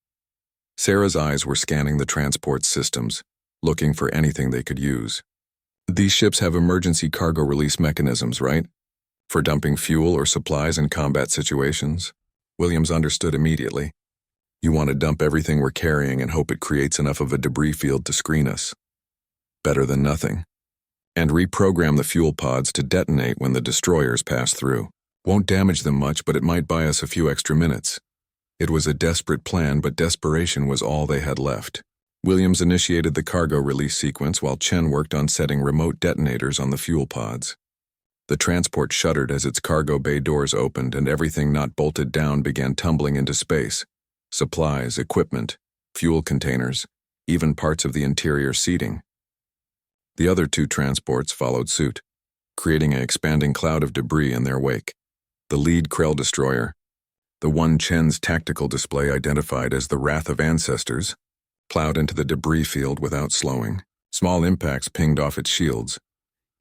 Sarah's eyes were scanning the transport systems, looking for anything they could use. These ships have emergency cargo release mechanisms, right? For dumping fuel or supplies in combat situations? Williams understood immediately. You want to dump everything we're carrying and hope it creates enough of a debris field to screen us. Better than nothing. And reprogram the fuel pods to detonate when the destroyers pass through. Won't damage them much, but it might buy us a few extra minutes. It was a desperate plan, but desperation was all they had left. Williams initiated the cargo release sequence while Chen worked on setting remote detonators on the fuel pods. The transport shuddered as its cargo bay doors opened and everything not bolted down began tumbling into space. Supplies, equipment, fuel containers, even parts of the interior seating. The other 2 transports followed suit, creating an expanding cloud of debris in their wake. The lead Krell destroyer, The one Chen's tactical display identified as the Wrath of Ancestors, plowed into the debris field without slowing. Small impacts pinged off its shields,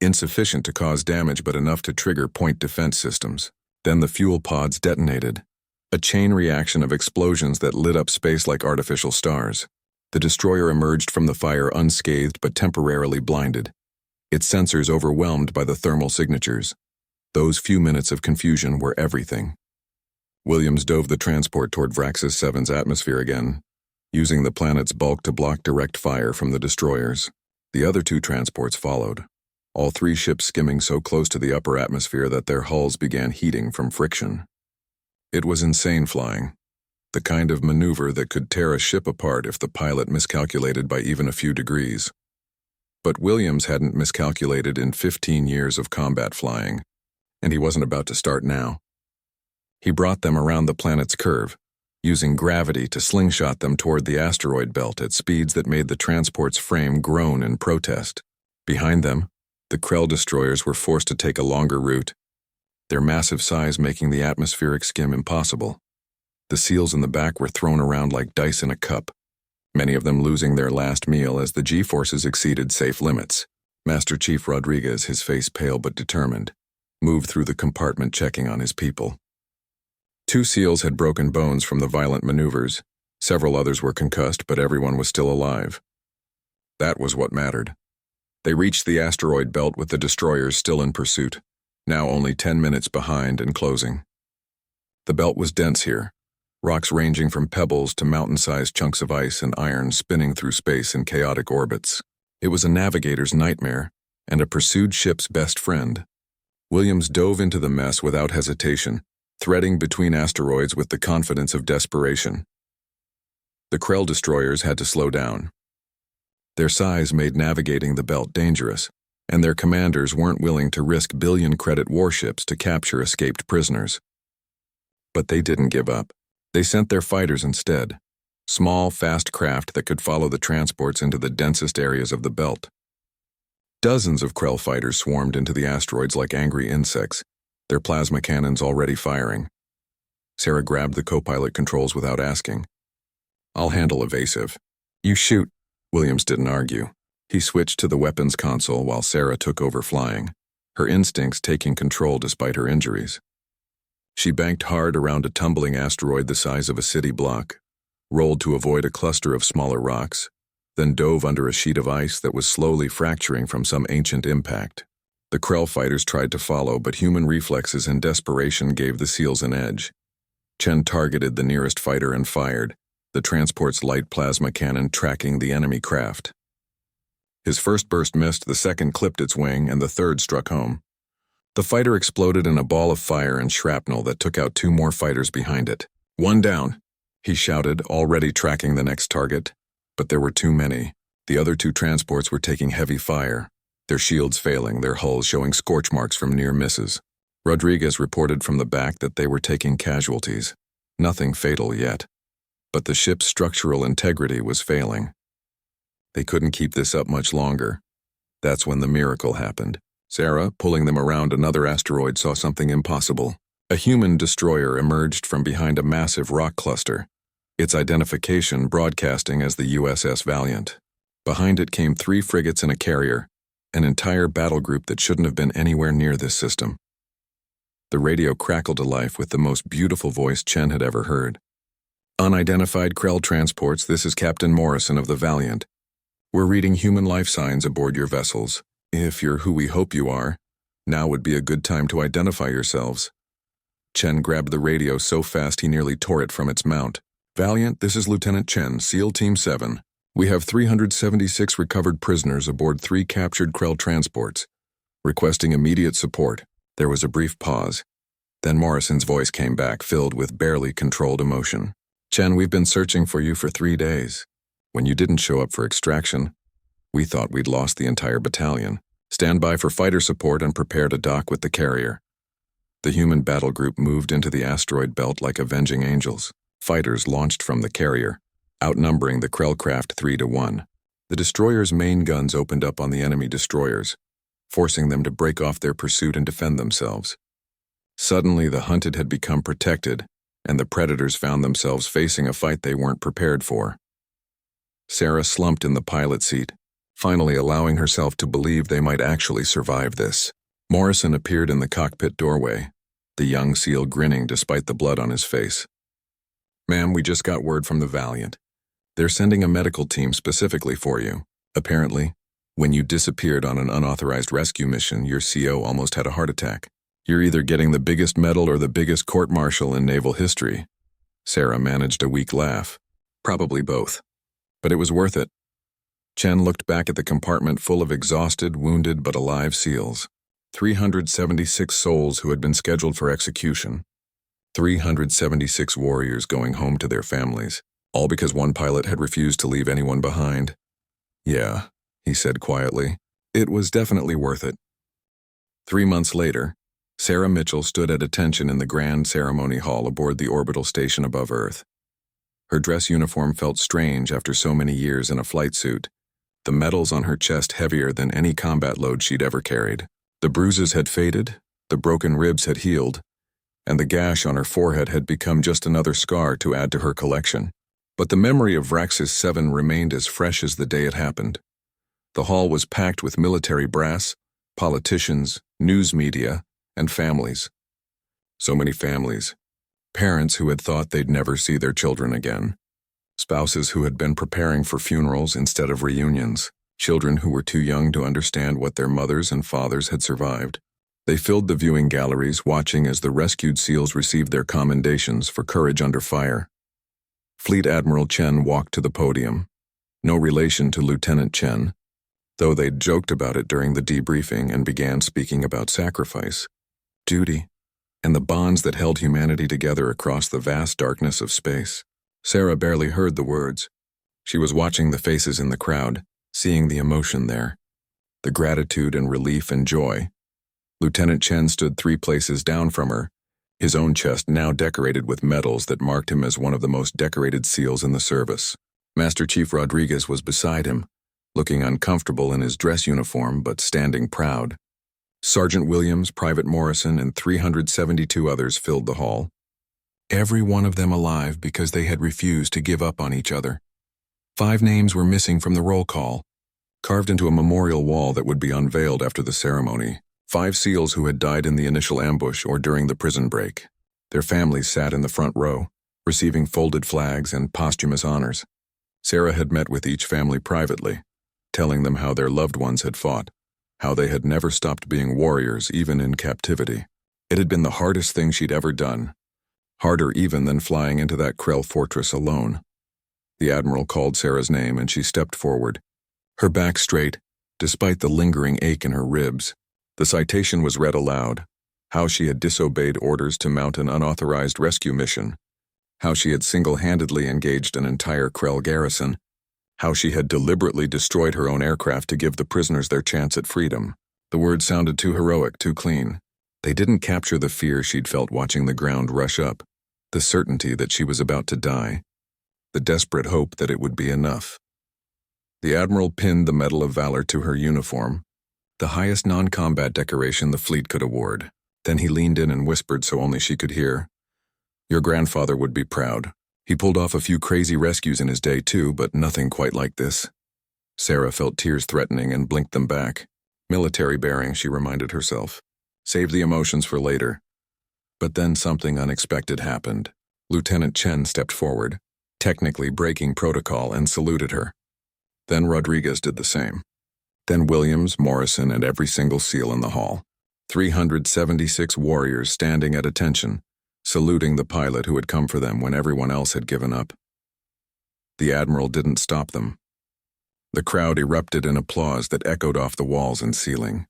insufficient to cause damage but enough to trigger point defense systems. Then the fuel pods detonated, a chain reaction of explosions that lit up space like artificial stars. The destroyer emerged from the fire unscathed but temporarily blinded, its sensors overwhelmed by the thermal signatures. Those few minutes of confusion were everything. Williams dove the transport toward Vraxis 7's atmosphere again, using the planet's bulk to block direct fire from the destroyers. The other two transports followed, all three ships skimming so close to the upper atmosphere that their hulls began heating from friction. It was insane flying, the kind of maneuver that could tear a ship apart if the pilot miscalculated by even a few degrees. But Williams hadn't miscalculated in 15 years of combat flying, and he wasn't about to start now. He brought them around the planet's curve, using gravity to slingshot them toward the asteroid belt at speeds that made the transport's frame groan in protest. Behind them, the Krell destroyers were forced to take a longer route, their massive size making the atmospheric skim impossible. The seals in the back were thrown around like dice in a cup, many of them losing their last meal as the G-forces exceeded safe limits. Master Chief Rodriguez, his face pale but determined, moved through the compartment checking on his people. 2 SEALs had broken bones from the violent maneuvers. Several others were concussed, but everyone was still alive. That was what mattered. They reached the asteroid belt with the destroyers still in pursuit, now only 10 minutes behind and closing. The belt was dense here, rocks ranging from pebbles to mountain-sized chunks of ice and iron spinning through space in chaotic orbits. It was a navigator's nightmare and a pursued ship's best friend. Williams dove into the mess without hesitation, threading between asteroids with the confidence of desperation. The Krell destroyers had to slow down. Their size made navigating the belt dangerous, and their commanders weren't willing to risk billion-credit warships to capture escaped prisoners. But they didn't give up. They sent their fighters instead, small, fast craft that could follow the transports into the densest areas of the belt. Dozens of Krell fighters swarmed into the asteroids like angry insects, their plasma cannons already firing. Sarah grabbed the co-pilot controls without asking. "I'll handle evasive." "You shoot." Williams didn't argue. He switched to the weapons console while Sarah took over flying, her instincts taking control despite her injuries. She banked hard around a tumbling asteroid the size of a city block, rolled to avoid a cluster of smaller rocks, then dove under a sheet of ice that was slowly fracturing from some ancient impact. The Krell fighters tried to follow, but human reflexes and desperation gave the SEALs an edge. Chen targeted the nearest fighter and fired, the transport's light plasma cannon tracking the enemy craft. His first burst missed, the second clipped its wing, and the third struck home. The fighter exploded in a ball of fire and shrapnel that took out 2 more fighters behind it. "One down," he shouted, already tracking the next target. But there were too many. The other 2 transports were taking heavy fire, their shields failing, their hulls showing scorch marks from near misses. Rodriguez reported from the back that they were taking casualties. Nothing fatal yet. But the ship's structural integrity was failing. They couldn't keep this up much longer. That's when the miracle happened. Sarah, pulling them around another asteroid, saw something impossible. A human destroyer emerged from behind a massive rock cluster, its identification broadcasting as the USS Valiant. Behind it came 3 frigates and a carrier, an entire battle group that shouldn't have been anywhere near this system. The radio crackled to life with the most beautiful voice Chen had ever heard. "Unidentified Krell transports, this is Captain Morrison of the Valiant. We're reading human life signs aboard your vessels. If you're who we hope you are, now would be a good time to identify yourselves." Chen grabbed the radio so fast he nearly tore it from its mount. "Valiant, this is Lieutenant Chen, SEAL Team 7. We have 376 recovered prisoners aboard 3 captured Krell transports, requesting immediate support." There was a brief pause. Then Morrison's voice came back, filled with barely controlled emotion. "Chen, we've been searching for you for 3 days. When you didn't show up for extraction, we thought we'd lost the entire battalion. Stand by for fighter support and prepare to dock with the carrier." The human battle group moved into the asteroid belt like avenging angels. Fighters launched from the carrier, outnumbering the Krell craft 3 to 1. The destroyer's main guns opened up on the enemy destroyers, forcing them to break off their pursuit and defend themselves. Suddenly, the hunted had become protected, and the predators found themselves facing a fight they weren't prepared for. Sarah slumped in the pilot seat, finally allowing herself to believe they might actually survive this. Morrison appeared in the cockpit doorway, the young SEAL grinning despite the blood on his face. "Ma'am, we just got word from the Valiant. They're sending a medical team specifically for you. Apparently, when you disappeared on an unauthorized rescue mission, your CO almost had a heart attack. You're either getting the biggest medal or the biggest court-martial in naval history." Sarah managed a weak laugh. "Probably both. But it was worth it." Chen looked back at the compartment full of exhausted, wounded, but alive SEALs. 376 souls who had been scheduled for execution. 376 warriors going home to their families, all because one pilot had refused to leave anyone behind. "Yeah," he said quietly. "It was definitely worth it." 3 months later, Sarah Mitchell stood at attention in the grand ceremony hall aboard the orbital station above Earth. Her dress uniform felt strange after so many years in a flight suit, the medals on her chest heavier than any combat load she'd ever carried. The bruises had faded, the broken ribs had healed, and the gash on her forehead had become just another scar to add to her collection. But the memory of Raxus 7 remained as fresh as the day it happened. The hall was packed with military brass, politicians, news media, and families. So many families. Parents who had thought they'd never see their children again. Spouses who had been preparing for funerals instead of reunions. Children who were too young to understand what their mothers and fathers had survived. They filled the viewing galleries, watching as the rescued SEALs received their commendations for courage under fire. Fleet Admiral Chen walked to the podium. No relation to Lieutenant Chen, though they'd joked about it during the debriefing and began speaking about sacrifice, duty, and the bonds that held humanity together across the vast darkness of space. Sarah barely heard the words. She was watching the faces in the crowd, seeing the emotion there, the gratitude and relief and joy. Lieutenant Chen stood 3 places down from her, his own chest now decorated with medals that marked him as one of the most decorated SEALs in the service. Master Chief Rodriguez was beside him, looking uncomfortable in his dress uniform but standing proud. Sergeant Williams, Private Morrison, and 372 others filled the hall. Every one of them alive because they had refused to give up on each other. 5 names were missing from the roll call, carved into a memorial wall that would be unveiled after the ceremony. 5 SEALs who had died in the initial ambush or during the prison break. Their families sat in the front row, receiving folded flags and posthumous honors. Sarah had met with each family privately, telling them how their loved ones had fought, how they had never stopped being warriors even in captivity. It had been the hardest thing she'd ever done, harder even than flying into that Krell fortress alone. The Admiral called Sarah's name and she stepped forward, her back straight, despite the lingering ache in her ribs. The citation was read aloud, how she had disobeyed orders to mount an unauthorized rescue mission, how she had single-handedly engaged an entire Krell garrison, how she had deliberately destroyed her own aircraft to give the prisoners their chance at freedom. The words sounded too heroic, too clean. They didn't capture the fear she'd felt watching the ground rush up, the certainty that she was about to die, the desperate hope that it would be enough. The Admiral pinned the Medal of Valor to her uniform, the highest non-combat decoration the fleet could award. Then he leaned in and whispered so only she could hear, "Your grandfather would be proud. He pulled off a few crazy rescues in his day too, but nothing quite like this." Sarah felt tears threatening and blinked them back. Military bearing, she reminded herself. Save the emotions for later. But then something unexpected happened. Lieutenant Chen stepped forward, technically breaking protocol, and saluted her. Then Rodriguez did the same. Then Williams, Morrison, and every single SEAL in the hall. 376 warriors standing at attention, saluting the pilot who had come for them when everyone else had given up. The Admiral didn't stop them. The crowd erupted in applause that echoed off the walls and ceiling.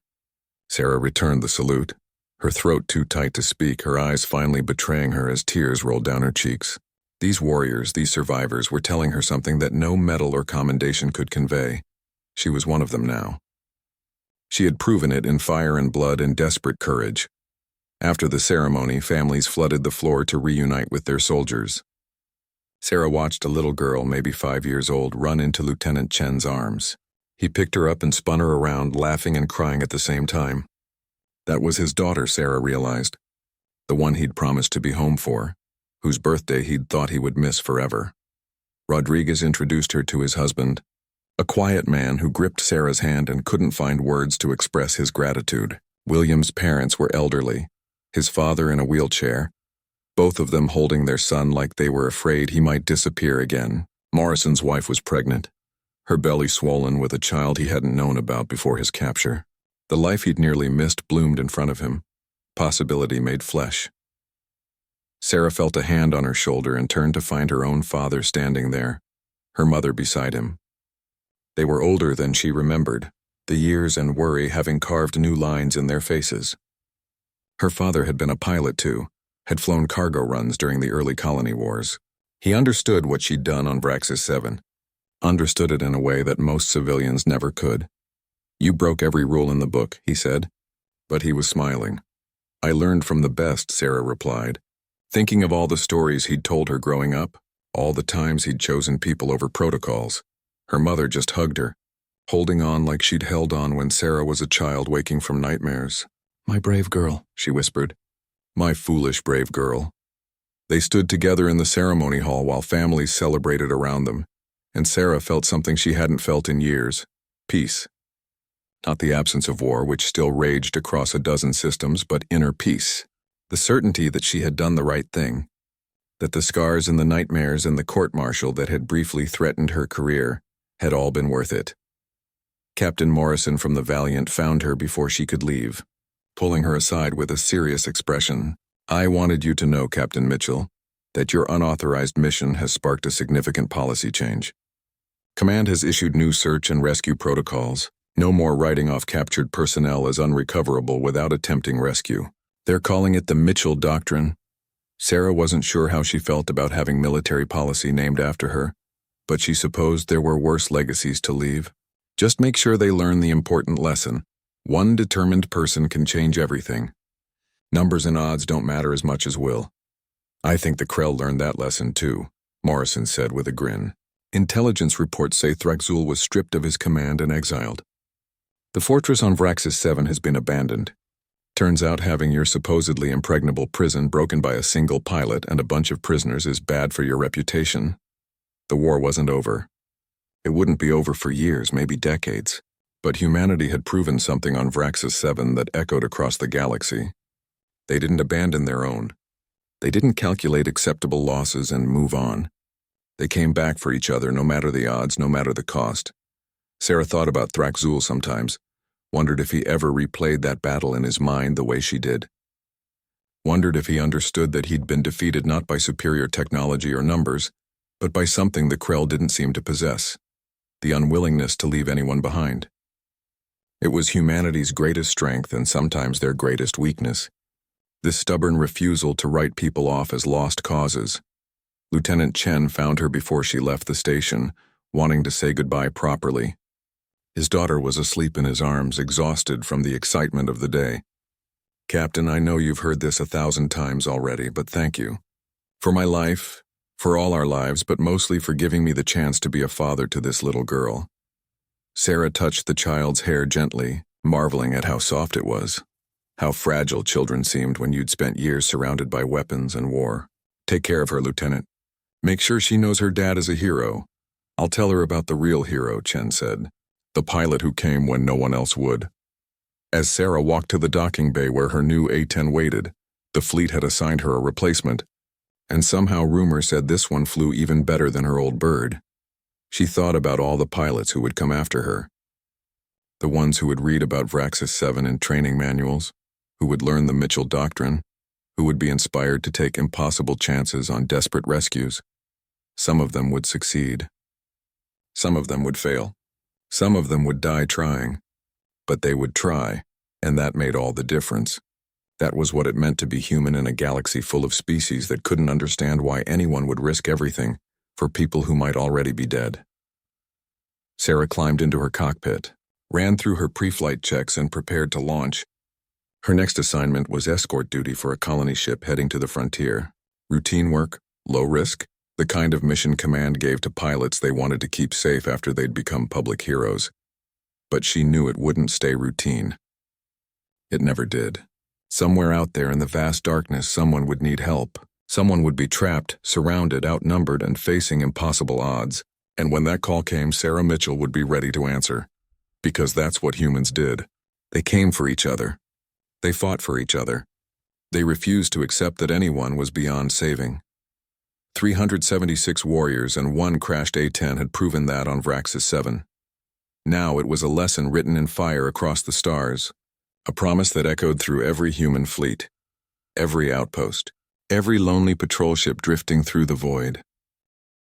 Sarah returned the salute, her throat too tight to speak, her eyes finally betraying her as tears rolled down her cheeks. These warriors, these survivors, were telling her something that no medal or commendation could convey. She was one of them now. She had proven it in fire and blood and desperate courage. After the ceremony, families flooded the floor to reunite with their soldiers. Sarah watched a little girl, maybe 5 years old, run into Lieutenant Chen's arms. He picked her up and spun her around, laughing and crying at the same time. That was his daughter, Sarah realized, the one he'd promised to be home for, whose birthday he'd thought he would miss forever. Rodriguez introduced her to his husband, a quiet man who gripped Sarah's hand and couldn't find words to express his gratitude. William's parents were elderly, his father in a wheelchair, both of them holding their son like they were afraid he might disappear again. Morrison's wife was pregnant, her belly swollen with a child he hadn't known about before his capture. The life he'd nearly missed bloomed in front of him, possibility made flesh. Sarah felt a hand on her shoulder and turned to find her own father standing there, her mother beside him. They were older than she remembered, the years and worry having carved new lines in their faces. Her father had been a pilot too, had flown cargo runs during the early colony wars. He understood what she'd done on Vraxis 7, understood it in a way that most civilians never could. "You broke every rule in the book," he said, but he was smiling. "I learned from the best," Sarah replied, thinking of all the stories he'd told her growing up, all the times he'd chosen people over protocols. Her mother just hugged her, holding on like she'd held on when Sarah was a child waking from nightmares. "My brave girl," she whispered. "My foolish brave girl." They stood together in the ceremony hall while families celebrated around them, and Sarah felt something she hadn't felt in years: peace. Not the absence of war, which still raged across a dozen systems, but inner peace. The certainty that she had done the right thing, that the scars and the nightmares and the court-martial that had briefly threatened her career had all been worth it. Captain Morrison from the Valiant found her before she could leave, pulling her aside with a serious expression. "I wanted you to know, Captain Mitchell, that your unauthorized mission has sparked a significant policy change. Command has issued new search and rescue protocols. No more writing off captured personnel as unrecoverable without attempting rescue. They're calling it the Mitchell Doctrine." Sarah wasn't sure how she felt about having military policy named after her, but she supposed there were worse legacies to leave. Just make sure they learn the important lesson. One determined person can change everything. Numbers and odds don't matter as much as will. "I think the Krell learned that lesson too," Morrison said with a grin. "Intelligence reports say Thraxul was stripped of his command and exiled. The fortress on Vraxis 7 has been abandoned. Turns out having your supposedly impregnable prison broken by a single pilot and a bunch of prisoners is bad for your reputation. The war wasn't over. It wouldn't be over for years, maybe decades. But humanity had proven something on Vraxis 7 that echoed across the galaxy. They didn't abandon their own. They didn't calculate acceptable losses and move on. They came back for each other no matter the odds, no matter the cost. Sarah thought about Thraxul sometimes, wondered if he ever replayed that battle in his mind the way she did. Wondered if he understood that he'd been defeated not by superior technology or numbers, but by something the Krell didn't seem to possess: the unwillingness to leave anyone behind. It was humanity's greatest strength and sometimes their greatest weakness: this stubborn refusal to write people off as lost causes. Lieutenant Chen found her before she left the station, wanting to say goodbye properly. His daughter was asleep in his arms, exhausted from the excitement of the day. "Captain, I know you've heard this 1,000 times already, but thank you. For my life, for all our lives, but mostly for giving me the chance to be a father to this little girl." Sarah touched the child's hair gently, marveling at how soft it was. How fragile children seemed when you'd spent years surrounded by weapons and war. "Take care of her, Lieutenant. Make sure she knows her dad is a hero." "I'll tell her about the real hero," Chen said. "The pilot who came when no one else would." As Sarah walked to the docking bay where her new A-10 waited, the fleet had assigned her a replacement, and somehow rumor said this one flew even better than her old bird. She thought about all the pilots who would come after her. The ones who would read about Vraxis 7 in training manuals, who would learn the Mitchell Doctrine, who would be inspired to take impossible chances on desperate rescues. Some of them would succeed. Some of them would fail. Some of them would die trying. But they would try, and that made all the difference. That was what it meant to be human in a galaxy full of species that couldn't understand why anyone would risk everything for people who might already be dead. Sarah climbed into her cockpit, ran through her pre-flight checks, and prepared to launch. Her next assignment was escort duty for a colony ship heading to the frontier. Routine work, low risk, the kind of mission command gave to pilots they wanted to keep safe after they'd become public heroes. But she knew it wouldn't stay routine. It never did. Somewhere out there in the vast darkness, someone would need help, Someone would be trapped, surrounded, outnumbered, and facing impossible odds. And when that call came, Sarah Mitchell would be ready to answer. Because that's what humans did. They came for each other. They fought for each other. They refused to accept that anyone was beyond saving. 376 warriors and one crashed A-10 had proven that on Vraxis 7. Now it was a lesson written in fire across the stars, a promise that echoed through every human fleet, every outpost, every lonely patrol ship drifting through the void.